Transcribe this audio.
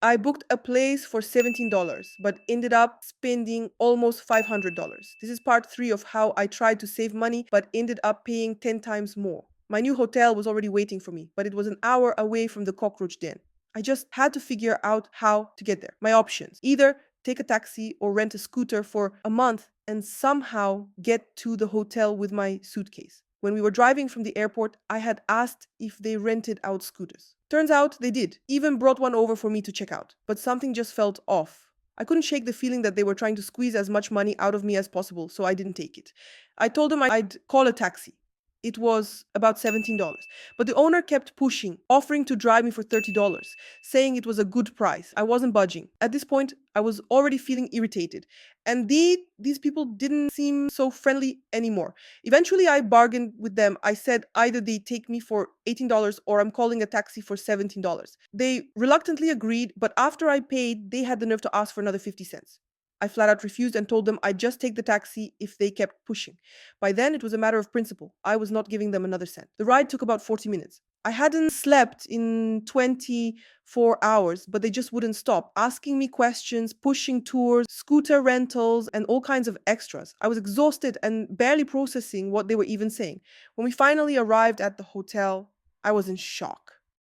I booked a place for $17, but ended up spending almost $500. This is part three of how I tried to save money, but ended up paying 10 times more. My new hotel was already waiting for me, but it was an hour away from the cockroach den. I just had to figure out how to get there. My options: either take a taxi or rent a scooter for a month and somehow get to the hotel with my suitcase. When we were driving from the airport, I had asked if they rented out scooters. Turns out they did, even brought one over for me to check out. But something just felt off. I couldn't shake the feeling that they were trying to squeeze as much money out of me as possible, so I didn't take it. I told them I'd call a taxi. It was about $17. But the owner kept pushing, offering to drive me for $30, saying it was a good price. I wasn't budging. At this point, I was already feeling irritated. And these people didn't seem so friendly anymore. Eventually, I bargained with them. I said either they take me for $18 or I'm calling a taxi for $17. They reluctantly agreed, but after I paid, they had the nerve to ask for another 50 cents. I flat out refused and told them I'd just take the taxi if they kept pushing. By then, it was a matter of principle. I was not giving them another cent. The ride took about 40 minutes. I hadn't slept in 24 hours, but they just wouldn't stop, asking me questions, pushing tours, scooter rentals, and all kinds of extras. I was exhausted and barely processing what they were even saying. When we finally arrived at the hotel, I was in shock.